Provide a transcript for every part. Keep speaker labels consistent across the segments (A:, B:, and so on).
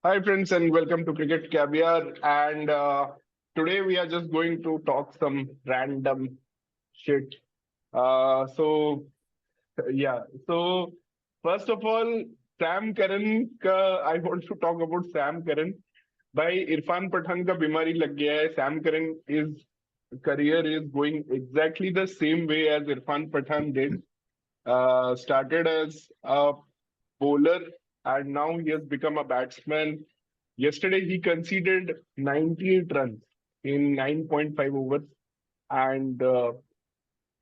A: Hi, friends, and welcome to Cricket Caviar. And today we are just going to talk some random shit. So, yeah. So, first of all, Sam Curran I want to talk about Sam Curran. भाई इरफान पठान का बीमारी लग गया है. Sam Curran is career is going exactly the same way as Irfan Pathan did. Started as a bowler and now he has become a batsman. Yesterday, he conceded 98 runs in 9.5 overs and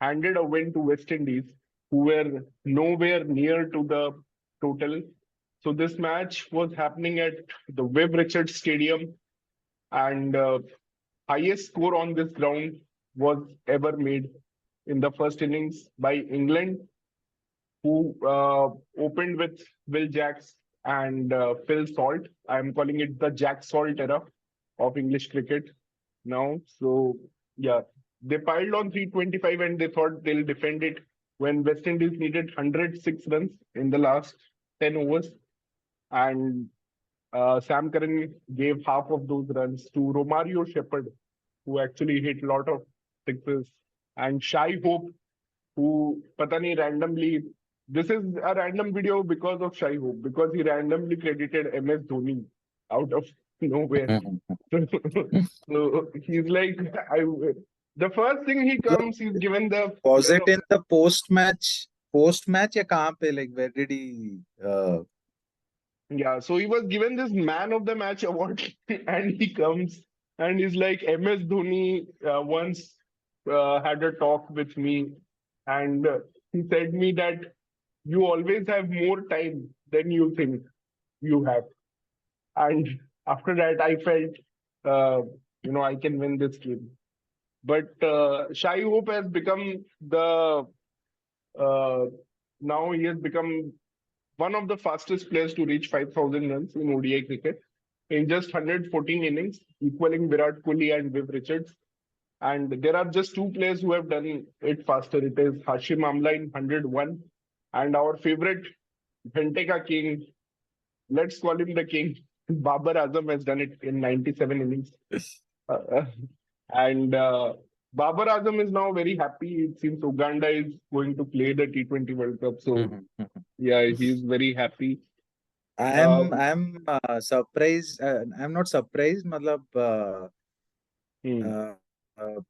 A: handed a win to West Indies, who were nowhere near to the total. So this match was happening at the Viv Richards Stadium, and highest score on this ground was ever made in the first innings by England, who opened with Will Jacks and Phil Salt. I'm calling it the Jack Salt era of English cricket now. So, yeah, they piled on 325 and they thought they'll defend it when West Indies needed 106 runs in the last 10 overs. And Sam Curran gave half of those runs to Romario Shepherd, who actually hit a lot of sixes, and Shai Hope, who pata nahi randomly, this is a random video because of Shai Hope, because he randomly credited MS Dhoni out of nowhere. So he's like, the first thing he
B: मतलब
A: comes, he's given the
B: was
A: player
B: it
A: of
B: in the post match या कहाँ पे, like where did he
A: yeah, so he was given this man of the match award, and he comes and he's like, MS Dhoni once had a talk with me, and he said me that you always have more time than you think you have. And after that, I felt, I can win this game. But Shai Hope has become uh, now he has become one of the fastest players to reach 5,000 runs in ODI cricket in just 114 innings, equaling Virat Kohli and Viv Richards. And there are just two players who have done it faster. It is Hashim Amla in 101 and our favorite Ghante king, let's call him the king, Babar Azam has done it in 97 innings. Uh, and Babar Azam is now very happy. It seems Uganda is going to play the T20 World Cup. So, yeah, he's very happy. Um,
B: I'm surprised. I'm not surprised. मतलब
A: hmm,
B: uh, uh,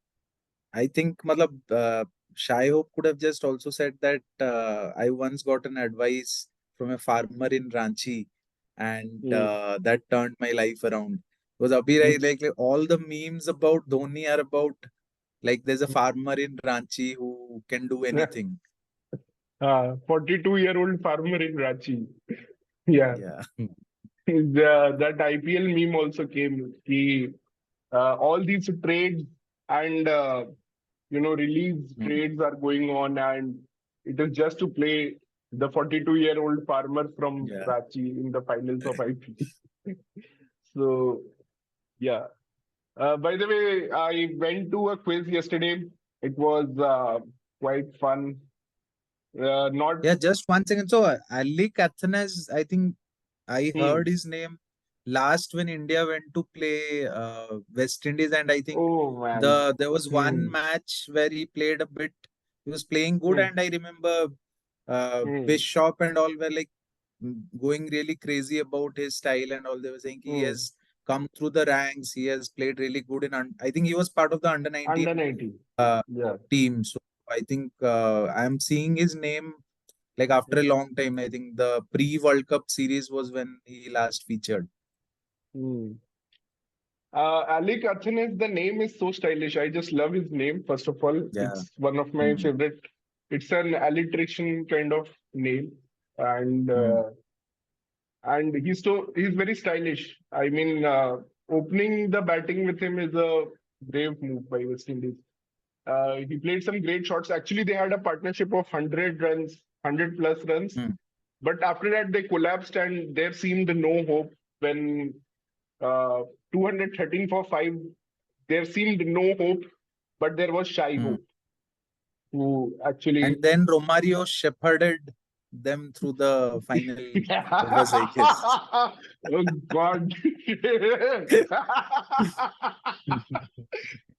B: I think मतलब Shai Hope could have just also said that I once got an advice from a farmer in Ranchi, and
A: hmm,
B: that turned my life around. Because abhi
A: hmm,
B: like all the memes about Dhoni are about like there's a farmer in Ranchi who can do
A: hmm.
B: anything.
A: 42-year-old farmer in Ranchi. Yeah.
B: Yeah.
A: That IPL meme also came. All these trades and release trades are going on, and it is just to play the 42-year-old farmer from
B: Yeah.
A: Ranchi in the finals of IPL. So yeah. By the way, I went to a quiz yesterday. It was quite fun. Not.
B: Yeah, just one second. So, Ali Kathanas, I think I heard
A: Hmm.
B: his name last when India went to play West Indies, and I think
A: Oh man.
B: there was one
A: Hmm.
B: match where he played a bit. He was playing good,
A: Hmm.
B: and I remember
A: Hmm.
B: Bishop and all were like going really crazy about his style and all. They were saying he
A: Hmm.
B: has come through the ranks. He has played really good in. I think he was part of the under
A: Under
B: 19
A: 19.
B: uh,
A: Yeah.
B: team. So I think I'm seeing his name like after a long time. I think the pre-World Cup series was when he last featured.
A: Hmm. Ali Kathanes, the name is so stylish. I just love his name, first of all.
B: Yeah.
A: It's one of my
B: Mm.
A: favorite. It's an alliteration kind of name. And
B: Mm.
A: he's very stylish. I mean, opening the batting with him is a brave move by West Indies. He played some great shots. Actually, they had a partnership of 100 runs, 100 plus runs.
B: Mm.
A: But after that, they collapsed and there seemed no hope when uh, 213 for 5. There seemed no hope, but there was Shai
B: Mm.
A: Hope, who actually.
B: And then Romario shepherded them through the final overs, I guess.
A: Oh God.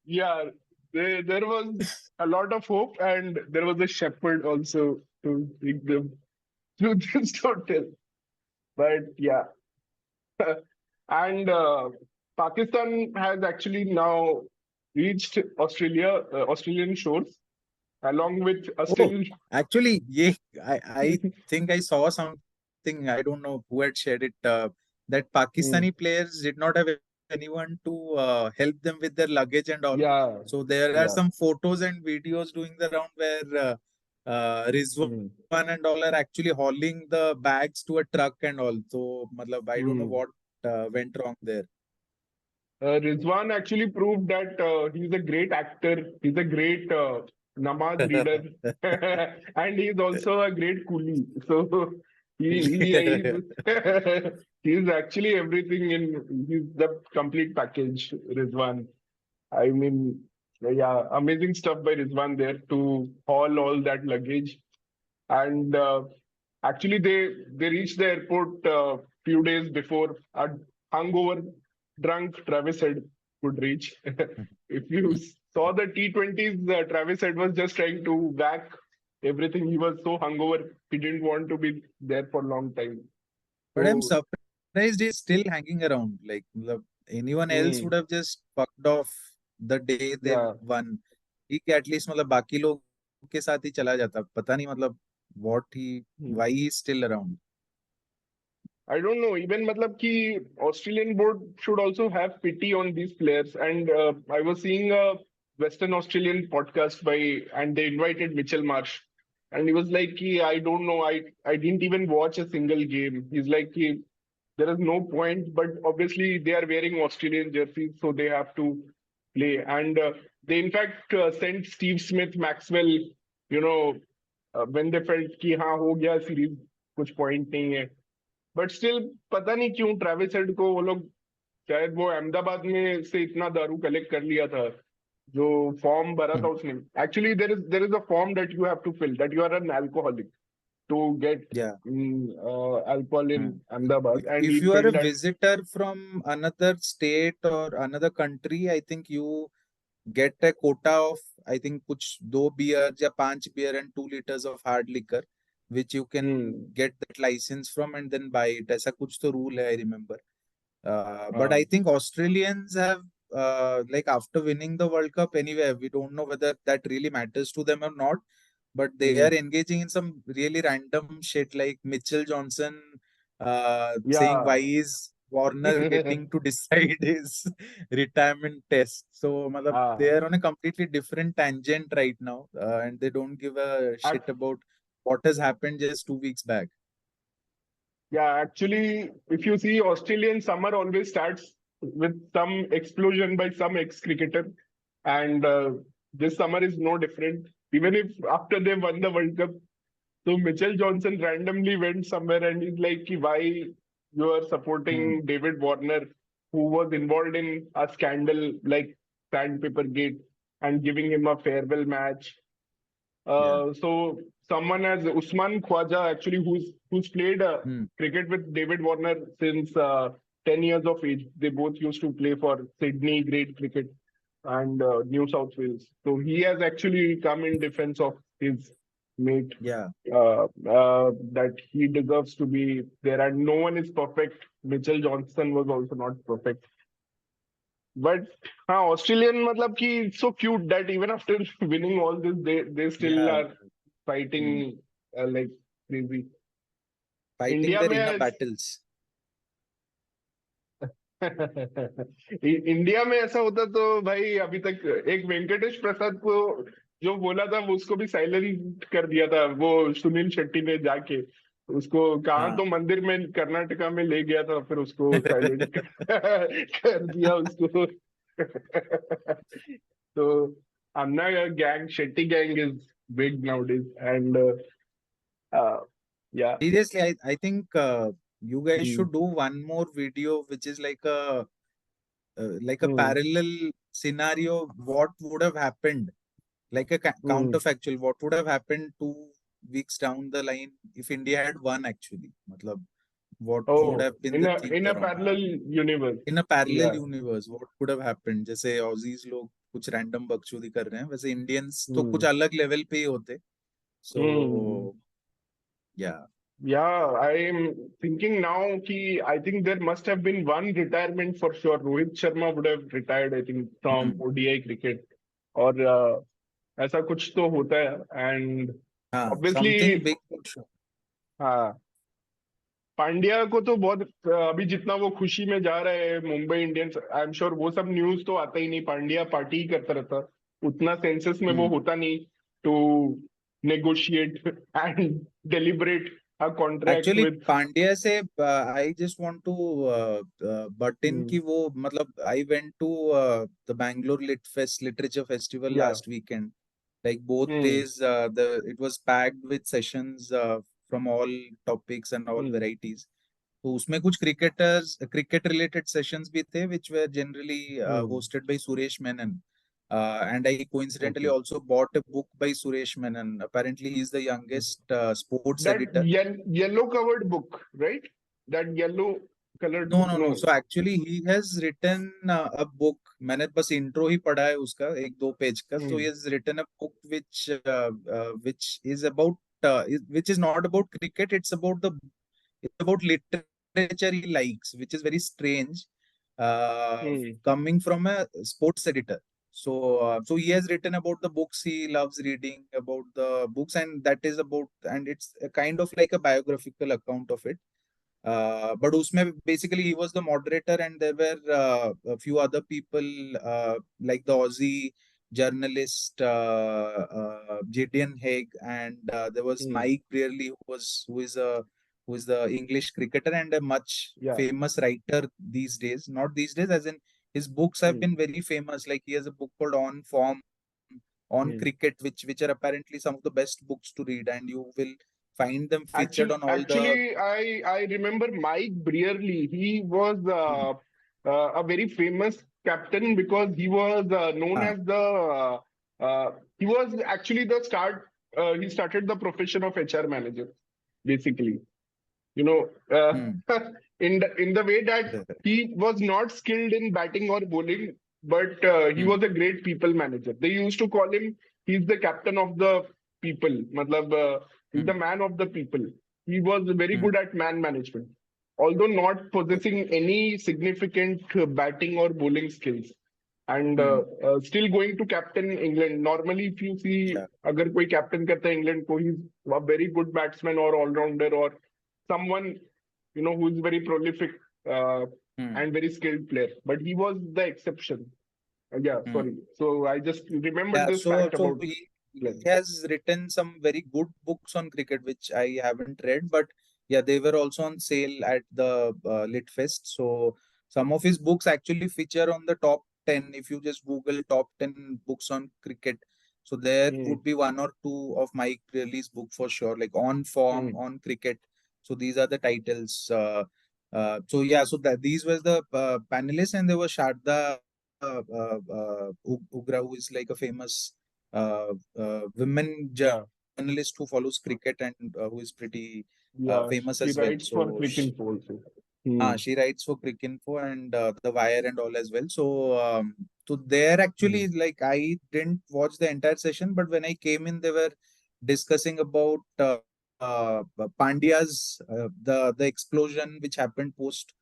A: Yeah, there was a lot of hope, and there was a shepherd also to take them through this total. But yeah, and Pakistan has actually now reached Australian shores, along with a
B: Oh,
A: still.
B: actually, yeah, I think I saw something. I don't know who had shared it. That Pakistani
A: Hmm.
B: players did not have anyone to help them with their luggage and all.
A: Yeah,
B: So there are
A: yeah.
B: some photos and videos doing the round where Rizwan
A: Hmm.
B: and all are actually hauling the bags to a truck and all. So, matlab, I don't know what
A: Hmm.
B: went wrong there.
A: Rizwan actually proved that he's a great actor, he's a great namaz reader, and he's also a great coolie. So he's he's actually everything in he's the complete package, Rizwan. I mean, yeah, amazing stuff by Rizwan there to haul all that luggage. And actually, they reached the airport few days before a hungover, drunk Travis Head could reach. If you saw the T20s, Travis Head was just trying to whack everything. He was so hungover, he didn't want to be there for a long time.
B: But I'm
A: So,
B: surprised he's still hanging around. Like, anyone else would have
A: mm,
B: just fucked off the day they
A: yeah.
B: won. ठीक है, at least मतलब बाकी लोग के साथ ही चला जाता. पता नहीं मतलब what why
A: Hmm.
B: he's still around.
A: I don't know. Even matlab ki Australian board should also have pity on these players. And I was seeing a Western Australian podcast and they invited Mitchell Marsh, and he was like, ki, I don't know. I didn't even watch a single game. He's like, ki, there is no point. But obviously they are wearing Australian jerseys, so they have to play. And they in fact sent Steve Smith, Maxwell, when they felt कि हाँ हो गया series कुछ point नहीं है but still पता नहीं क्यों ट्रेविस हेड को वो लोग शायद वो अहमदाबाद में से इतना दारू कलेक्ट कर लिया था जो फॉर्म भरा था उसने actually there is a form that you have to fill that you are an alcoholic to get
B: Yeah.
A: alcohol in
B: Hmm.
A: Ahmedabad and he
B: If you are a
A: filled that.
B: visitor from another state or another country, I think you get a quota of, I think कुछ 2 beers या 5 beer and 2 liters of hard liquor, which you can
A: Hmm.
B: get that license from and then buy it. ऐसा कुछ तो rule है, I remember. But I
A: हाँ.
B: think Australians have, like after winning the World Cup anyway, we don't know whether that really matters to them or not, but they
A: Hmm.
B: are engaging in some really random shit like Mitchell Johnson saying why
A: Yeah.
B: is Warner getting to decide his retirement test. So, matlab, they
A: हाँ.
B: are on a completely different tangent right now, and they don't give a shit
A: Ac-
B: about what has happened just 2 weeks back.
A: Yeah, actually, if you see, Australian summer always starts with some explosion by some ex-cricketer, and this summer is no different. Even if after they won the World Cup, so Mitchell Johnson randomly went somewhere and he's like, "Ki, why you are
B: Hmm.
A: supporting David Warner, who was involved in a scandal like Sandpaper Gate, and giving him a farewell match."
B: Yeah.
A: So someone as Usman Khwaja, actually, who's played
B: Hmm.
A: cricket with David Warner since 10 years of age. They both used to play for Sydney Grade Cricket and New South Wales. So he has actually come in defense of his mate,
B: Yeah.
A: that he deserves to be there, and no one is perfect. Mitchell Johnson was also not perfect. But Australian मतलब कि it's so cute that even after winning all this, they still
B: Yeah.
A: are
B: Hmm.
A: fighting like crazy.
B: Fighting
A: India
B: their
A: में
B: inner battles.
A: India में ऐसा होता तो भाई अभी तक एक वेंकटेश प्रसाद को जो बोला था वो उसको भी साइलेंट कर दिया था वो सुनील शेट्टी ने जाके उसको कहा
B: हाँ.
A: तो मंदिर में कर्नाटका में ले गया था फिर उसको साइलेंट कर दिया उसको so Anna gang, Shetty gang is big nowadays, and uh, yeah.
B: Seriously, I think you guys
A: Hmm.
B: should do one more video, which is like a
A: Hmm.
B: parallel scenario. What would have happened? Like a
A: Hmm.
B: counterfactual. What would have happened to weeks down the line, if India had won actually, matlab, what would
A: Oh,
B: have been the theme
A: in a
B: around?
A: parallel universe.
B: In a parallel
A: Yeah.
B: universe, what could have happened? जैसे Aussies लोग कुछ random बकचोदी कर रहे हैं, वैसे Indians तो कुछ
A: Hmm.
B: अलग लेवल पे ही होते. So
A: Hmm.
B: yeah.
A: Yeah, I'm thinking now ki I think there must have been one retirement for sure. Rohit Sharma would have retired, I think, from
B: Hmm.
A: ODI cricket. और ऐसा कुछ तो होता है and
B: हाँ, something
A: obviously
B: big for sure.
A: हाँ पांड्या को तो बहुत अभी जितना वो खुशी में जा रहे हैं Mumbai Indians I am sure वो सब न्यूज तो आता ही नहीं पांड्या पार्टी ही करता रहता उतना सेंसस में वो
B: Hmm.
A: होता नहीं to negotiate and deliberate a contract
B: Actually,
A: with
B: Pandya से I just want to butt in कि वो मतलब I went to the Bangalore Literature Festival
A: या
B: last weekend. Like both days, the it was packed with sessions from all topics and all varieties. तो उसमें कुछ cricket related sessions भी थे which were generally hosted by Suresh Menon. And I coincidentally
A: okay
B: also bought a book by Suresh Menon. Apparently, he's the youngest sports
A: that
B: editor.
A: yellow covered book right that yellow colored
B: No,
A: book
B: no,
A: no
B: no. So actually, he has written a book. मैंने बस intro ही पढ़ा है उसका 1-2 page का. So he
A: hmm.
B: has written a book which is about which is not about cricket. It's about literature he likes, which is very strange,
A: Hmm.
B: coming from a sports editor. So he has written about the books he loves reading, about the books, and that is about, and it's a kind of like a biographical account of it. But usme basically he was the moderator, and there were a few other people like the Aussie journalist JDN Haig, and there was
A: Hmm.
B: Mike Brearley, who is the English cricketer and a much
A: Yeah
B: famous writer these days. Not these days, as in his books have
A: hmm.
B: been very famous. Like he has a book called On Form, on
A: Hmm.
B: cricket, which are apparently some of the best books to read, and you will find them featured
A: Actually,
B: on all the.
A: actually, I remember Mike Brearley. He was
B: Hmm.
A: a very famous captain because he was known
B: Ah,
A: as he was actually the start. He started the profession of HR manager, basically. You know,
B: hmm.
A: in the way that
B: Correct.
A: he was not skilled in batting or bowling, but he
B: Hmm.
A: was a great people manager. They used to call him. He's the captain of the people. Matlab, he's the
B: Hmm.
A: man of the people. He was very
B: Hmm.
A: good at man management, although not possessing any significant batting or bowling skills. And
B: Hmm.
A: still going to captain England. Normally, if you see,
B: Yeah.
A: अगर कोई captain करता है England को, he's a very good batsman or all rounder or someone who is very prolific uh,
B: Hmm.
A: and very skilled player. But he was the exception. Yeah,
B: Hmm.
A: sorry. So I just remembered
B: Yeah.
A: this
B: So
A: fact
B: so
A: about
B: he
A: England.
B: has written some very good books on cricket, which I haven't read, but yeah, they were also on sale at the Lit Fest. So some of his books actually feature on the top 10. If you just Google top 10 books on cricket, so there
A: Hmm.
B: would be one or two of Mike Brearley's book for sure, like On Form,
A: Hmm.
B: on Cricket. So these are the titles. So yeah, so that these were the panelists, and there was Sharda Ugra, who is like a famous women
A: Yeah.
B: journalist who follows cricket and who is pretty
A: Yeah.
B: famous
A: She
B: as well.
A: writes for
B: So
A: Cricket also. Hmm.
B: she writes for Cricinfo and The Wire and all as well. So there
A: Hmm.
B: actually, like, I didn't watch the entire session, but when I came in, they were discussing about Pandya's the explosion which happened post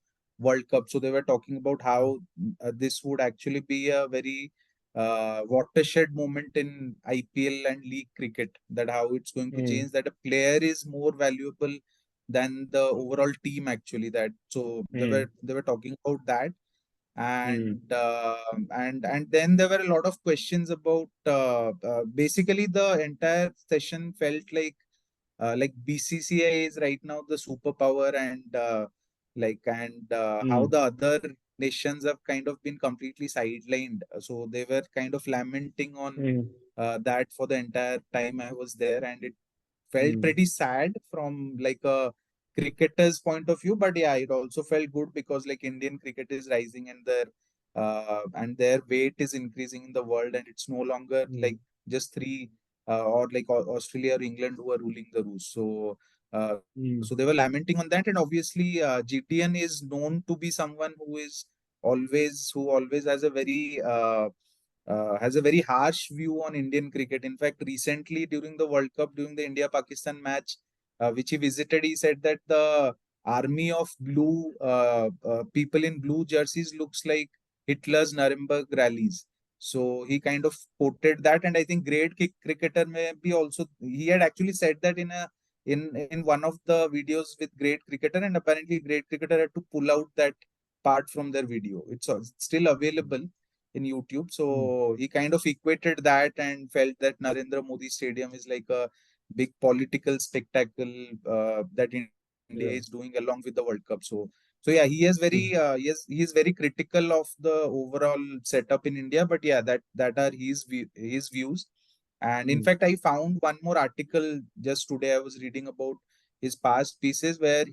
B: World Cup. So they were talking about how this would actually be a very watershed moment in IPL and league cricket. That how it's going to
A: Hmm.
B: change. That a player is more valuable than the overall team actually. That so
A: Hmm.
B: they were talking about that,
A: Hmm.
B: and then there were a lot of questions about basically the entire session felt like BCCI is right now the superpower, and how
A: Hmm.
B: the other nations have kind of been completely sidelined. So they were kind of lamenting on
A: Hmm.
B: that for the entire time I was there, and it felt
A: Hmm.
B: pretty sad from like a cricketer's point of view. But yeah, it also felt good because like Indian cricket is rising, and their weight is increasing in the world, and it's no longer
A: Hmm.
B: like just three. or like Australia or England who are ruling the roost. So
A: Mm.
B: they were lamenting on that, and obviously GTN is known to be someone who always has a very harsh view on Indian cricket. In fact, recently during the World Cup, during the India-Pakistan match, which he visited, he said that the army of blue people in blue jerseys looks like Hitler's Nuremberg rallies. So he kind of quoted that, and I think great cricketer may be also. He had actually said that in one of the videos with great cricketer, and apparently great cricketer had to pull out that part from their video. It's still available in YouTube.
A: Mm.
B: So he kind of equated that and felt that Narendra Modi Stadium is like a big political spectacle that India is doing
A: Yeah.
B: along with the World Cup. So yeah, he is very critical of the overall setup in India. But yeah, that are his views. And in
A: Mm.
B: fact, I found one more article just today. I was reading about his past pieces where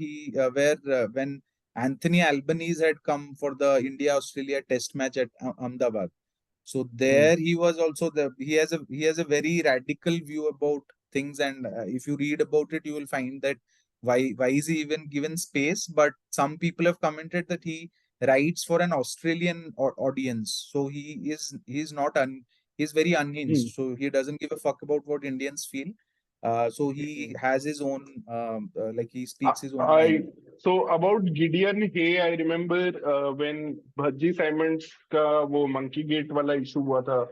B: when Anthony Albanese had come for the India Australia Test match at Ahmedabad. So
A: Mm.
B: there he was also he has a very radical view about things, and if you read about it, you will find that why is he even given space? But some people have commented that he writes for an Australian audience, so he's not he's very unhinged.
A: Mm.
B: So he doesn't give a fuck about what Indians feel. So he has his own like he
A: I,
B: speaks his own
A: I
B: mind.
A: so about Gideon Hay, I remember when Bhaji Simons का वो monkey gate वाला issue हुआ था.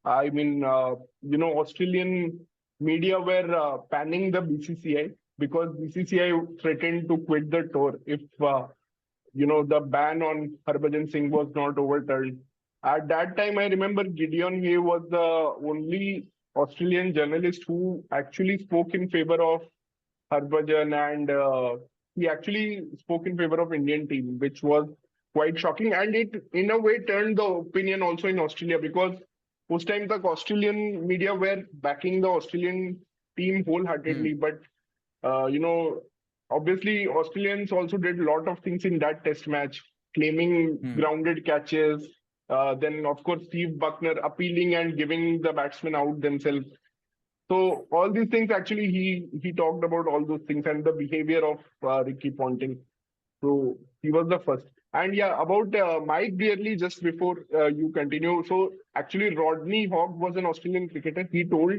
A: I mean, Australian media were panning the BCCI because BCCI threatened to quit the tour if the ban on Harbhajan Singh was not overturned. At that time, I remember Gideon Hay was the only Australian journalist who actually spoke in favor of Harbhajan, and he actually spoke in favor of Indian team, which was quite shocking, and it in a way turned the opinion also in Australia because most time the Australian media were backing the Australian team
B: Hmm.
A: wholeheartedly, but uh, you know obviously Australians also did a lot of things in that test match, claiming
B: Hmm.
A: grounded catches. Then of course Steve Buckner appealing and giving the batsmen out themselves, so all these things actually he talked about all those things and the behavior of Ricky Ponting. So he was the first. And yeah, about Mike Brearley, just before you continue. So actually, Rodney Hogg was an Australian cricketer. He told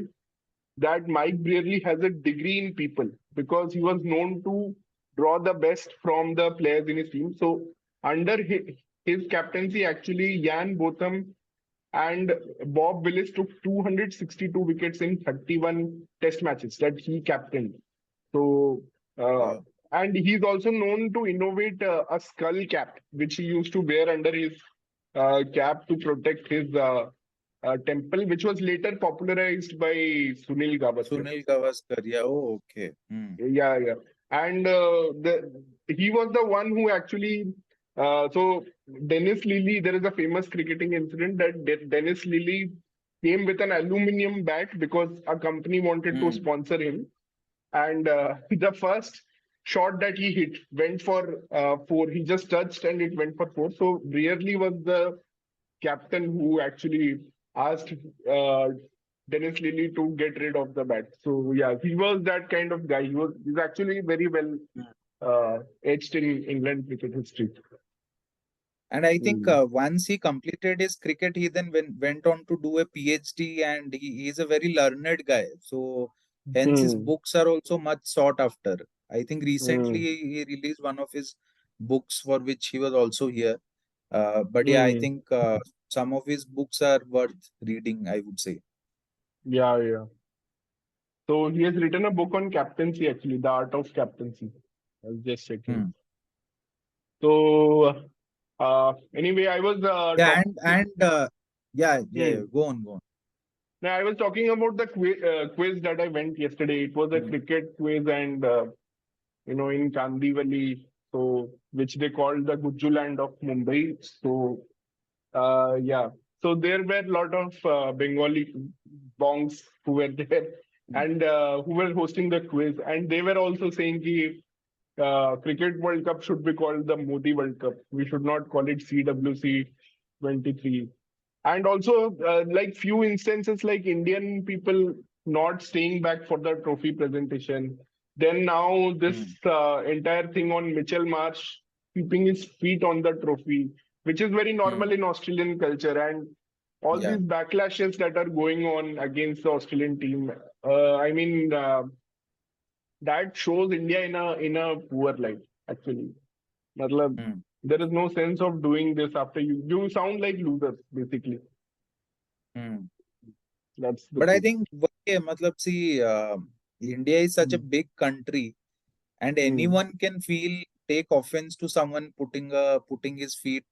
A: that Mike Brearley has a degree in people because he was known to draw the best from the players in his team. So under his captaincy, actually, Jan Botham and Bob Willis took 262 wickets in 31 test matches that he captained. So, uh,
B: Wow.
A: and he's also known to innovate a skull cap, which he used to wear under his cap to protect his temple, which was later popularized by Sunil Gavaskar.
B: Sunil Gavaskar. Yeah. Oh, okay. Hmm.
A: Yeah, yeah. And he was the one who actually. So Dennis Lilly, there is a famous cricketing incident that Dennis Lilly came with an aluminium bat because a company wanted to
B: Hmm.
A: sponsor him, and the first shot that he hit went for four. He just touched and it went for four. So Brearley was the captain who actually asked uh, Dennis Lilly to get rid of the bat. So yeah, he was that kind of guy. He's actually very well etched in England cricket history.
B: And I think
A: Mm.
B: once he completed his cricket, he then went on to do a PhD, and he's a very learned guy. So hence his
A: Mm.
B: books are also much sought after. I think recently
A: Mm.
B: he released one of his books for which he was also here. But yeah, I
A: Mm.
B: think some of his books are worth reading, I would say.
A: Yeah, yeah. So he has written a book on captaincy, actually, the art of captaincy. I was just checking.
B: Hmm.
A: So anyway, I was
B: Yeah,
A: talking.
B: yeah.
A: Hmm.
B: Go on, go on.
A: Now, I was talking about the quiz that I went yesterday. It was a
B: Hmm.
A: cricket quiz, and in Kandivali, so which they called the Gujju land of Mumbai. So yeah, so there were a lot of Bengali bongs who were there
B: Hmm.
A: and who were hosting the quiz, and they were also saying that Cricket World Cup should be called the Modi World Cup. We should not call it CWC 23. And also, like few instances, like Indian people not staying back for the trophy presentation. Then now this entire thing on Mitchell Marsh keeping his feet on the trophy, which is very normal in Australian culture, and all
B: Yeah.
A: these backlashes that are going on against the Australian team. I mean, that shows India in a poor light actually. Matlab,
B: Hmm.
A: there is no sense of doing this after you sound like losers basically.
B: Hmm.
A: That's the
B: But I
A: thing.
B: think, matlab, see, India is such a
A: Hmm.
B: big country, and
A: Hmm.
B: anyone can take offense to someone putting his feet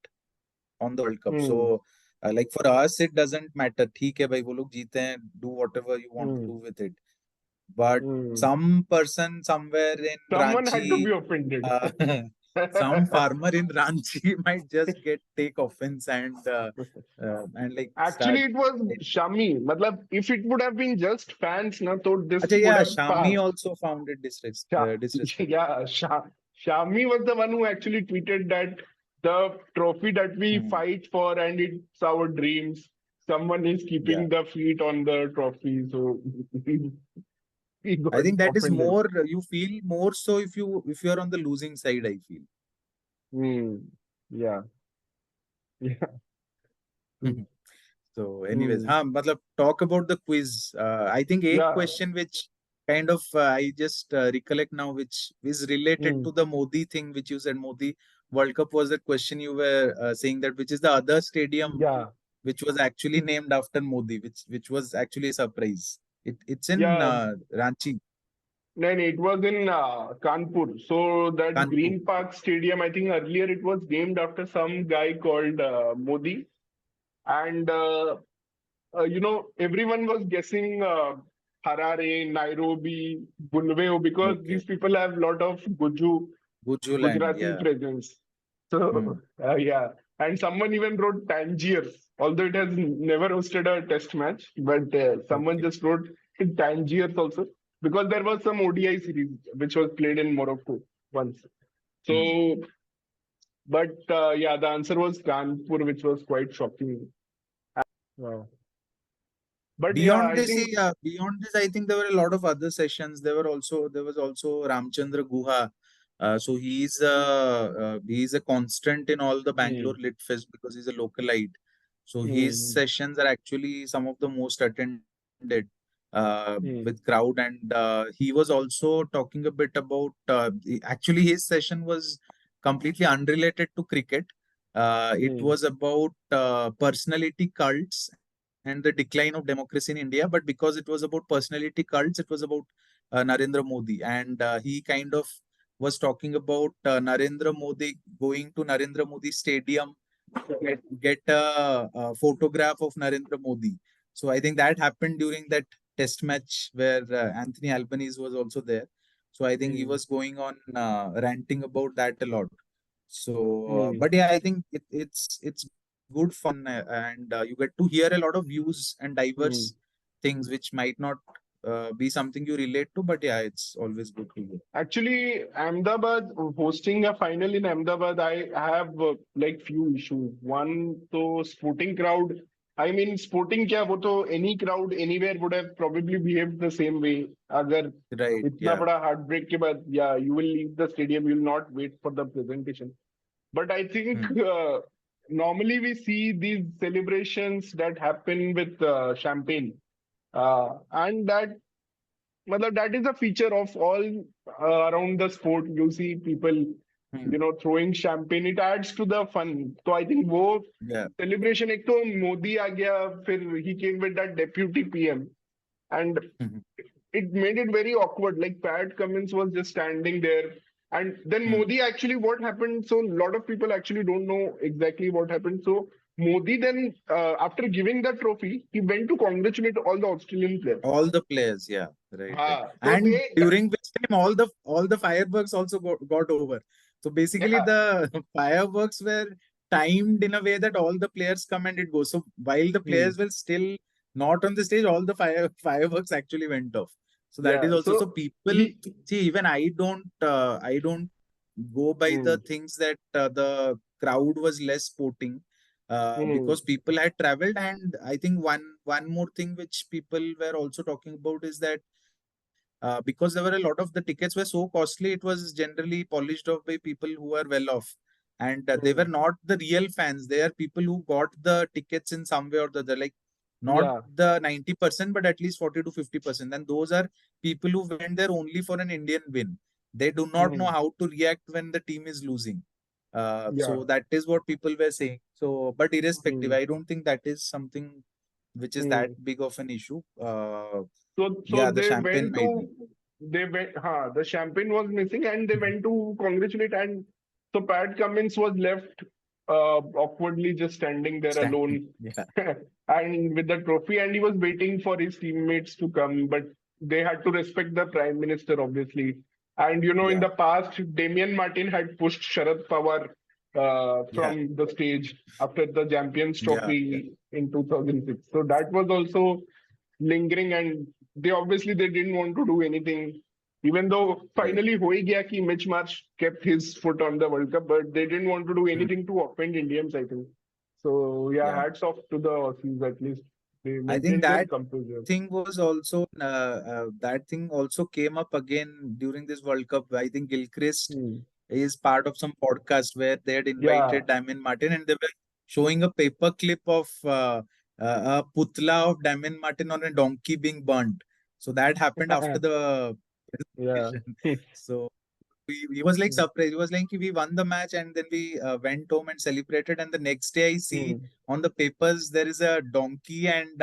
B: on the World Cup.
A: Hmm.
B: So, like for us, it doesn't matter. ठीक है भाई, वो लोग जीते हैं, do whatever you want to
A: Hmm.
B: do with it. But
A: Hmm.
B: some person somewhere in
A: Someone had to
B: Ranchi,
A: be offended.
B: uh, some farmer in Ranchi might just take offense and like
A: Actually,
B: start.
A: it was Shami. Matlab, if it would have been just fans, na, so this
B: Acha,
A: would
B: yeah,
A: have
B: Shami
A: passed.
B: also found it
A: Sha-
B: disrespectful.
A: yeah, Shami was the one who actually tweeted that the trophy that we
B: Hmm.
A: fight for and it's our dreams. Someone is
B: Yeah,
A: keeping the feet on the trophy, so he
B: I
A: got
B: think that is
A: offended.
B: more. You feel more so if you are on the losing side. I feel.
A: Hmm. Yeah. Yeah. Hmm.
B: So, anyways,
A: Hmm.
B: matlab, talk about the quiz. I think a
A: Yeah.
B: question which kind of I just recollect now, which is related
A: Hmm.
B: to the Modi thing, which you said Modi World Cup was that question you were saying that which is the other stadium
A: Yeah.
B: which was actually named after Modi, which was actually a surprise. It's in
A: Yeah.
B: Ranchi,
A: No, no, it was in Kanpur. So that
B: Kanpur.
A: Green Park Stadium, I think earlier it was named after some guy called Modi. And everyone was guessing Harare, Nairobi, Bulveo because
B: Okay,
A: these people have a lot of
B: Gujuland,
A: Gujarati
B: yeah.
A: presence.
B: Hmm.
A: So yeah, and someone even wrote Tangiers, although it has never hosted a test match, but someone
B: Okay.
A: just wrote Tangiers also because there was some ODI series which was played in Morocco once.
B: Hmm.
A: So, but yeah, the answer was Kanpur, which was quite shocking. Wow. But yeah,
B: Beyond
A: I
B: this,
A: think.
B: yeah, beyond this, I think there were a lot of other sessions. There was also Ramchandra Guha. So he's a constant in all the Bangalore
A: Hmm,
B: Lit Fest because he's a localite. So his
A: hmm,
B: sessions are actually some of the most attended
A: hmm,
B: with crowd, and he was also talking a bit about. Actually, his session was completely unrelated to cricket. It
A: hmm,
B: was about personality cults and the decline of democracy in India. But because it was about personality cults, it was about Narendra Modi. And he kind of was talking about Narendra Modi going to Narendra Modi Stadium to get a photograph of Narendra Modi. So I think that happened during that test match where Anthony Albanese was also there. So I think he
A: hmm,
B: was going on ranting about that a lot. So,
A: hmm,
B: but yeah, I think it's good fun and you get to hear a lot of views and diverse
A: hmm.
B: things which might not be something you relate to, but yeah, it's always good to hear.
A: Actually, Ahmedabad hosting a final in Ahmedabad, I have like few issues. One, so sporting crowd. I mean, sporting क्या वो तो any crowd anywhere would have probably behaved the same way. अगर
B: Right?
A: इतना
B: Yeah.
A: बड़ा heartbreak के बाद, yeah, you will leave the stadium. You will not wait for the presentation. But I think
B: Hmm.
A: normally we see these celebrations that happen with champagne, and that is a feature of all around the sport. You see people,
B: Hmm.
A: throwing champagne. It adds to the fun. So I think वो
B: Yeah.
A: celebration एक तो मोदी आ गया, फिर he came with that deputy PM, and
B: Hmm.
A: it made it very awkward. Like Pat Cummins was just standing there. And then
B: Hmm.
A: Modi actually, what happened? So, a lot of people actually don't know exactly what happened. So, Modi then, after giving the trophy, he went to congratulate all the Australian players.
B: All the players, yeah, right, right.
A: So
B: And during which time all the fireworks also got over. So basically
A: yeah,
B: the fireworks were timed in a way that all the players come and it goes. So while the
A: hmm,
B: players were still not on the stage, all the fireworks actually went off. So that is
A: yeah.
B: also, so
A: So
B: people
A: he,
B: see, even I don't go by the
A: hmm,
B: things that the crowd was less sporting.
A: Hmm.
B: because people had traveled. And I think one more thing which people were also talking about is that because there were a lot of the tickets were so costly, it was generally polished off by people who were well off, and they were
A: Hmm.
B: not the real fans. They are people who got the tickets in some way or the other, like not
A: Yeah.
B: the 90%, but at least 40 to 50%. And those are people who went there only for an Indian win. They do not know
A: Hmm.
B: how to react when the team is losing.
A: Yeah.
B: So that is what people were saying. So, but irrespective,
A: Hmm.
B: I don't think that is something which is that
A: Hmm.
B: big of an issue.
A: So
B: Yeah, the
A: they
B: champagne
A: went
B: might be.
A: to the champagne was missing and they went to congratulate, and so Pat Cummins was left awkwardly just standing there
B: Standing.
A: alone
B: Yeah,
A: and with the trophy, and he was waiting for his teammates to come, but they had to respect the prime minister obviously. And in
B: yeah,
A: the past, Damian Martin had pushed Sharad Pawar
B: yeah,
A: from the stage after the Champions
B: yeah, yeah.
A: Trophy in 2006. So that was also lingering, and they didn't want to do anything, even though
B: Right.
A: finally ho hi gaya ki Mitch Marsh kept his foot on the World Cup, but they didn't want to do
B: Hmm.
A: anything to offend Indians, I think. So yeah,
B: Yeah.
A: hats off to the Aussies, at least they
B: I think
A: maintained their
B: that
A: composure.
B: thing was also that thing also came up again during this World Cup. I think Gilchrist
A: Hmm.
B: is part of some podcast where they had
A: Yeah.
B: invited Damien Martin, and they were showing a paper clip of a putla of Damien Martin on a donkey being burnt. So that happened after the
A: Yeah.
B: presentation. So he was like surprised. He was like, we won the match, and then we went home and celebrated. And the next day, I see
A: Hmm.
B: on the papers there is a donkey and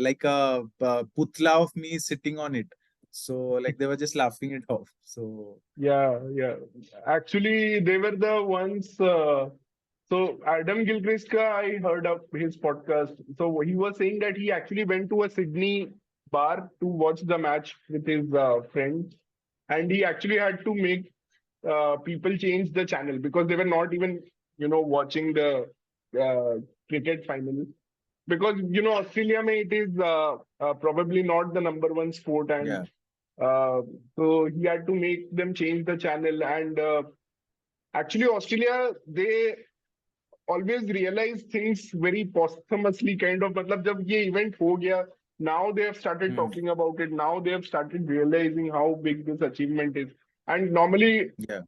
B: like a putla of me sitting on it. So like they were just laughing it off. So
A: Yeah, yeah. Actually, they were the ones. So Adam Gilchrist, I heard of his podcast. So he was saying that he actually went to a Sydney bar to watch the match with his friends, and he actually had to make people change the channel because they were not even, watching the cricket final. Because Australia, mein, it is probably not the number one sport, and
B: yeah.
A: uh, so he had to make them change the channel. And actually, Australia, they always realize things very posthumously, kind of. मतलब जब ये event हो गया, now they have started
B: Hmm.
A: talking about it. Now they have started realizing how big this achievement is. And normally,
B: Yeah.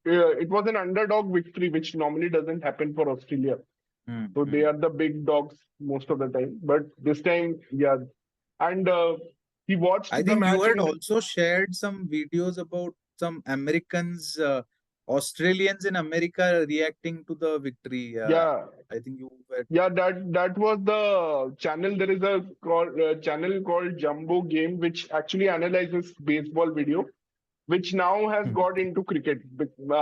A: it was an underdog victory, which normally doesn't happen for Australia.
B: Hmm.
A: So they
B: Hmm.
A: are the big dogs most of the time. But this time, yeah. And he
B: I
A: watched the
B: think you
A: match
B: had
A: in.
B: also shared some videos about some Americans, Australians in America reacting to the victory.
A: Yeah,
B: I think you were.
A: yeah, that was the channel. There is a channel called Jumbo Game, which actually analyzes baseball video, which now has
B: Hmm.
A: got into cricket.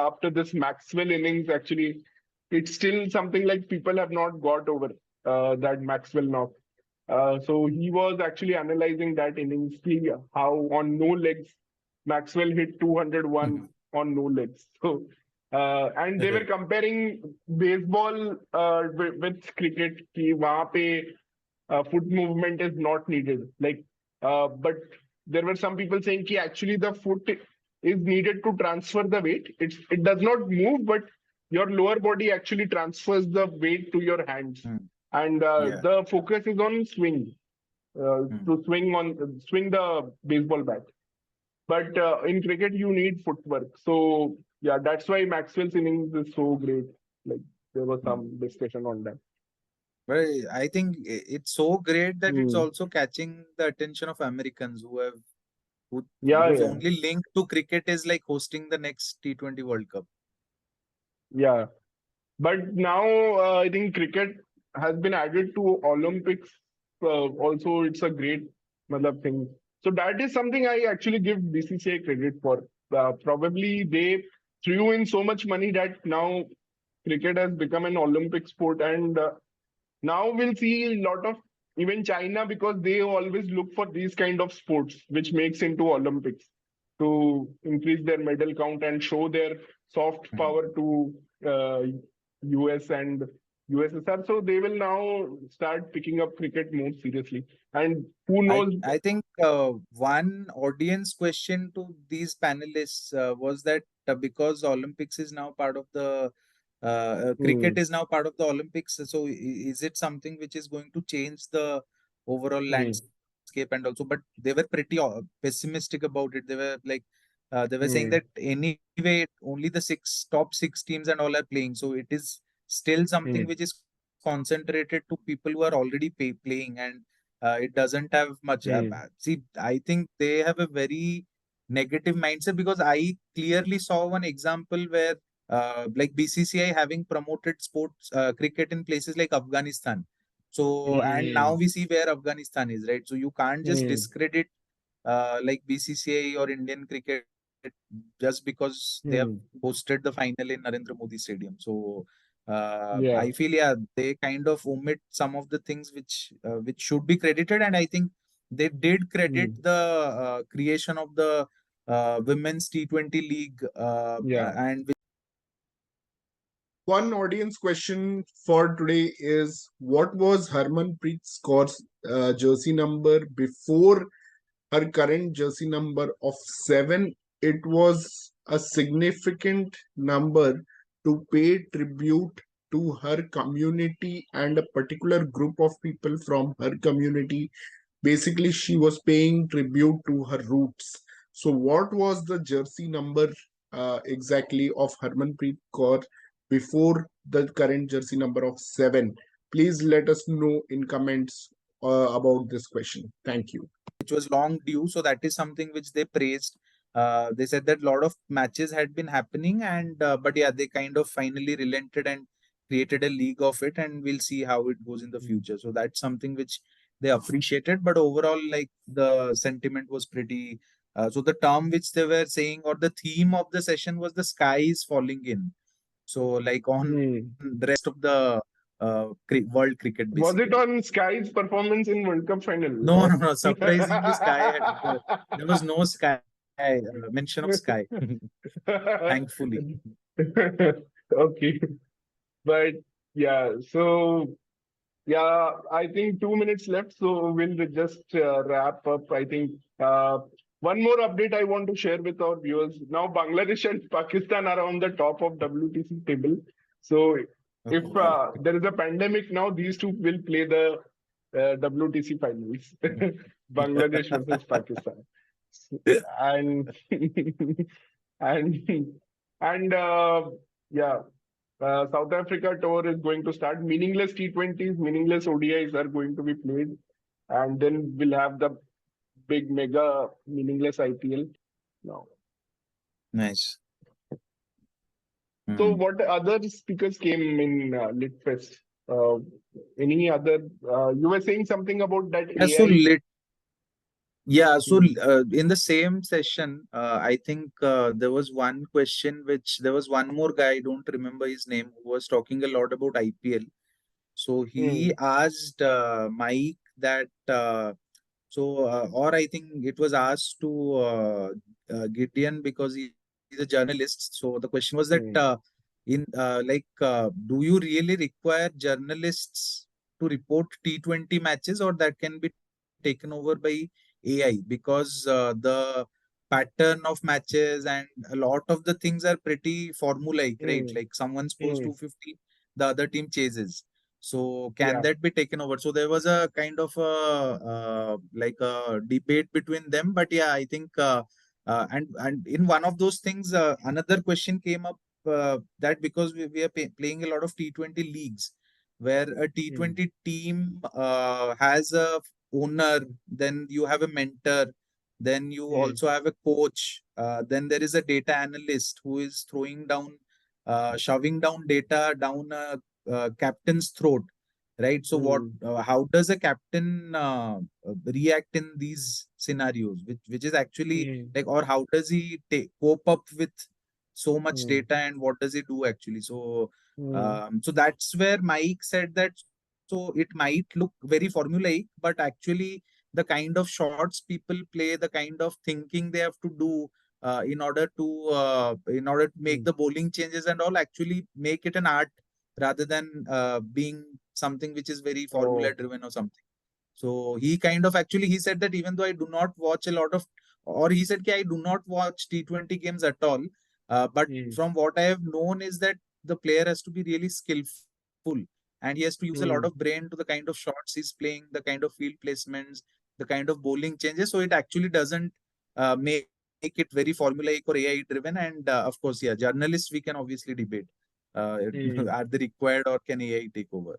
A: After this Maxwell innings, actually, it's still something like people have not got over that Maxwell knock. So he was actually analyzing that innings, see how on no legs Maxwell hit 201 on no legs. So and they were comparing baseball with cricket. कि वहाँ पे foot movement is not needed. Like, but there were some people saying कि actually the foot is needed to transfer the weight. It does not move, but your lower body actually transfers the weight to your hands,
B: Hmm.
A: and
B: Yeah.
A: the focus is on swing,
B: Hmm.
A: to swing the baseball bat. But in cricket, you need footwork. So yeah, that's why Maxwell's innings is so great. Like there was
B: Hmm.
A: some discussion on that.
B: But I think it's so great that it's
A: Hmm.
B: also catching the attention of Americans
A: Yeah,
B: whose
A: yeah,
B: only link to cricket is like hosting the next T20 World Cup.
A: yeah. But now I think cricket has been added to Olympics. Also, it's a great matlab, thing. So that is something I actually give BCCI credit for. Probably they threw in so much money that now cricket has become an Olympic sport, and now we'll see a lot of even China, because they always look for these kind of sports which makes into Olympics to increase their medal count and show their soft
B: Hmm.
A: power to US and USSR. So they will now start picking up cricket more seriously. And who knows?
B: I think one audience question to these panelists was that because Olympics is now part of the cricket
A: Hmm.
B: is now part of the Olympics. So is it something which is going to change the overall
A: Hmm.
B: landscape? And also, but they were pretty pessimistic about it. They were saying
A: Hmm.
B: that anyway, only the top six teams and all are playing. So it is still something
A: Hmm.
B: which is concentrated to people who are already playing, and it doesn't have much.
A: Hmm.
B: See, I think they have a very negative mindset, because I clearly saw one example where like BCCI having promoted sports cricket in places like Afghanistan. So, and now
A: Hmm.
B: we see where Afghanistan is, right? So you can't just
A: Hmm.
B: discredit like BCCI or Indian cricket just because they have
A: Hmm.
B: hosted the final in Narendra Modi Stadium. So
A: Yeah.
B: I feel, yeah, they kind of omit some of the things which should be credited, and I think they did credit
A: Hmm.
B: the creation of the women's T20 league,
A: Yeah.
B: and
C: One audience question for today is, what was Harmanpreet Kaur's jersey number before her current jersey number of 7? It was a significant number to pay tribute to her community and a particular group of people from her community. Basically, she was paying tribute to her roots. So, what was the jersey number exactly of Harmanpreet Kaur before the current jersey number of 7? Please let us know in comments about this question. Thank you.
B: which was long due. So that is something which they praised. They said that a lot of matches had been happening, and but yeah, they kind of finally relented and created a league of it, and we'll see how it goes in the future. So that's something which they appreciated. But overall, like, the sentiment was pretty. So the term which they were saying, or the theme of the session, was the sky is falling in. So like on
A: Hmm.
B: the rest of the world cricket,
A: Was it
B: basically.
A: on Sky's performance in World Cup final?
B: No,
A: Or?
B: no, no. Surprisingly, there was no sky mention of sky. Thankfully.
A: Okay, but yeah, so yeah, I think 2 minutes left, so we'll just wrap up. I think one more update I want to share with our viewers. Now, Bangladesh and Pakistan are on the top of WTC table. So,
B: Oh,
A: if
B: wow.
A: there is a pandemic now, these two will play the WTC finals, Bangladesh versus Pakistan, and and yeah. South Africa tour is going to start. Meaningless T20s, meaningless ODIs are going to be played. And then we'll have the big mega meaningless IPL now.
B: Nice.
A: So,
B: Hmm.
A: what other speakers came in Litfest? Uh, any other? You were saying something about that
B: Yeah, so
A: AI. Hmm.
B: in the same session, I think there was one question which there was one more guy, I don't remember his name, who was talking a lot about IPL. So he
A: Hmm.
B: asked Mike that or I think it was asked to Gideon, because he's a journalist. So the question was that
A: Hmm.
B: do you really require journalists to report T20 matches, or that can be taken over by AI? Because the pattern of matches and a lot of the things are pretty formulaic, right?
A: Hmm.
B: Like someone scores
A: Hmm.
B: 250, the other team chases. So can
A: Yeah.
B: that be taken over? So there was a kind of like a debate between them. But yeah, I think and in one of those things, another question came up, that because we are playing a lot of T20 leagues, where a
A: Hmm.
B: T20 team has a owner, then you have a mentor, then you
A: Hmm.
B: also have a coach, then there is a data analyst who is shoving down data down a captain's throat, right? So
A: Hmm.
B: how does a captain react in these scenarios, which is actually
A: Hmm.
B: like, or how does he cope up with so much
A: Hmm.
B: data, and what does he do actually? So
A: Hmm.
B: so that's where Mike said that, so it might look very formulaic, but actually the kind of shots people play, the kind of thinking they have to do in order to make
A: Hmm.
B: the bowling changes and all, actually make it an art rather than being something which is very formula
A: Oh.
B: driven or something. So he kind of actually he said that even though I do not watch a lot of, or he said, I do not watch T20 games at all. But
A: Hmm.
B: from what I have known is that the player has to be really skillful, and he has to use a lot
A: Hmm.
B: of brain to the kind of shots he's playing, the kind of field placements, the kind of bowling changes. So it actually doesn't make it very formulaic or AI driven. And of course, yeah, journalists, we can obviously debate
A: Hmm.
B: are they required or can AI take over?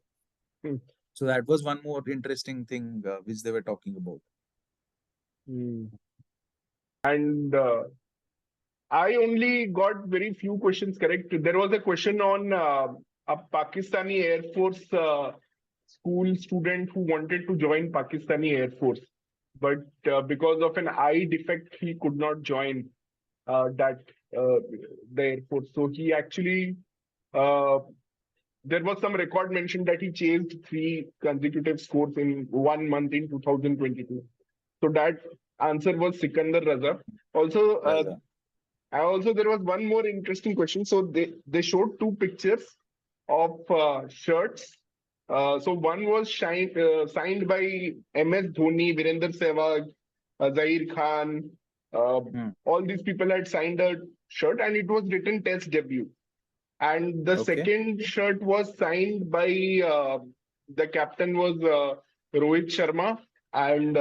A: Hmm.
B: So that was one more interesting thing which they were talking about.
A: Hmm. And I only got very few questions correct. There was a question on a Pakistani Air Force school student who wanted to join Pakistani Air Force, but because of an eye defect, he could not join that the Air Force. So he actually uh, there was some record mentioned that he chased 3 consecutive scores in 1 month in 2022. So that answer was Sikandar Raza. Also,
B: Raza.
A: there was one more interesting question. So they showed 2 pictures of shirts. So one was signed by MS Dhoni, Virender Sehwag, Zair Khan.
B: Hmm.
A: All these people had signed a shirt, and it was written Test debut. And the
B: Okay.
A: second shirt was signed by the captain was Rohit Sharma, and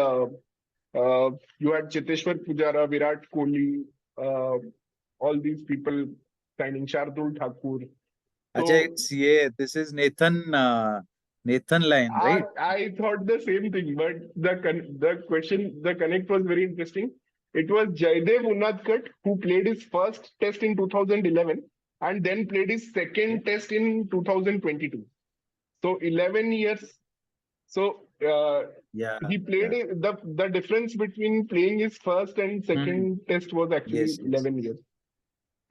A: you had Cheteshwar Pujara, Virat Kohli, uh, all these people signing Shardul Thakur.
B: Ajay,
A: So
B: it's yeah, this is Nathan Lyon,
A: I
B: right?
A: I thought the same thing, but the connect was very interesting. It was Jaydev Unadkat who played his first test in 2011 and then played his
B: Okay.
A: second test in 2022. So 11 years. So
B: Yeah,
A: he played
B: yeah.
A: the difference between playing his first and
B: Hmm.
A: second test was actually
B: Yes, yes.
A: 11 years.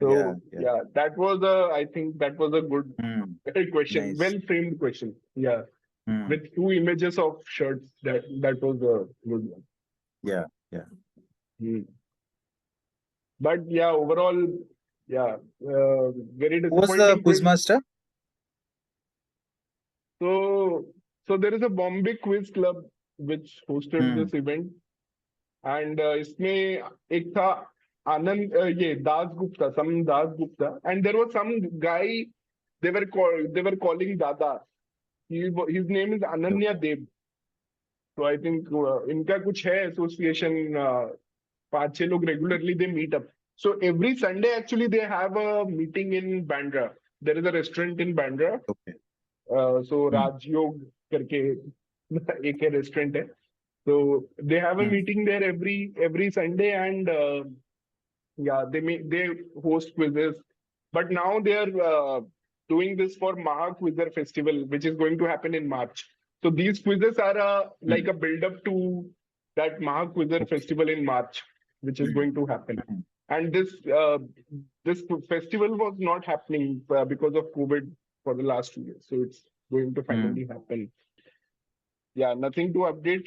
B: Yeah,
A: So
B: yeah.
A: yeah, I think that was a good
B: Hmm.
A: question,
B: Nice.
A: well framed question. Yeah,
B: Hmm.
A: with 2 images of shirts. That was a good one.
B: Yeah, yeah.
A: Hmm. But yeah, overall, yeah, very
B: Who was the
A: disappointing
B: quiz
A: quiz.
B: master?
A: So there is a Bombay Quiz Club which hosted
B: Hmm.
A: this event, and इसमें एक था आनंद ये Das Gupta, some Das Gupta, and there was some guy they were calling Dada. His name is Ananya
B: Okay.
A: Dev. So I think इनका कुछ है association, 5-6 लोग regularly they meet up. So every Sunday actually they have a meeting in Bandra. There is a restaurant in Bandra.
B: Okay.
A: So
B: Hmm.
A: Rajyog करके एक restaurant है. So they have a
B: Hmm.
A: meeting there every Sunday, and yeah, they host quizzes. But now they are doing this for Maha Quizzer Festival, which is going to happen in March. So these quizzes are like
B: Hmm.
A: a build up to that Maha Quizzer
B: Okay.
A: Festival in March, which is going to happen.
B: Hmm.
A: And this festival was not happening because of COVID for the last 2 years. So it's going to
B: Hmm.
A: finally happen. Yeah, nothing to update.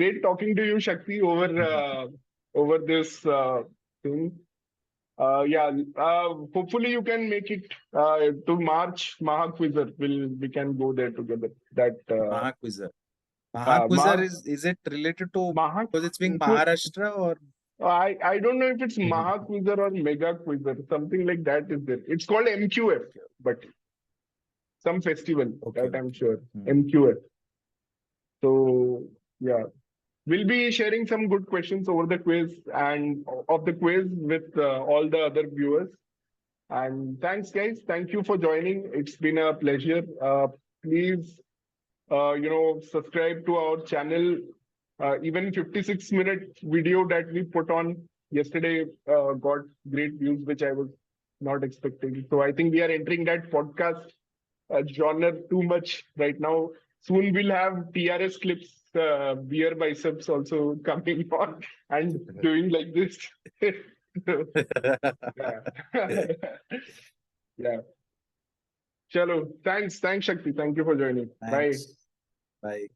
A: Great talking to you, Shakti, over this thing. Yeah, hopefully you can make it to March Mahakvizar. We can go there together. That
B: Mahaquizzer. Mahaquizzer
A: Mahak
B: is it related to
A: Mahak.
B: because it's being Maharashtra or
A: I don't know if it's Mahakvizar or Mega Quizar. Something like that is there. It's called MQF,
B: okay,
A: but some festival
B: okay,
A: that I'm
B: okay.
A: sure.
B: Hmm.
A: MQF. So yeah. We'll be sharing some good questions over the quiz and of the quiz with all the other viewers. And thanks, guys. Thank you for joining. It's been a pleasure. Please, subscribe to our channel. Even 56-minute video that we put on yesterday got great views, which I was not expecting. So I think we are entering that podcast genre too much right now. Soon we'll have TRS clips, beer biceps also coming on and doing like this. Yeah. Yeah. Chalo. Thanks, Shakti. Thank you for joining. Bye.
B: Thanks. Bye.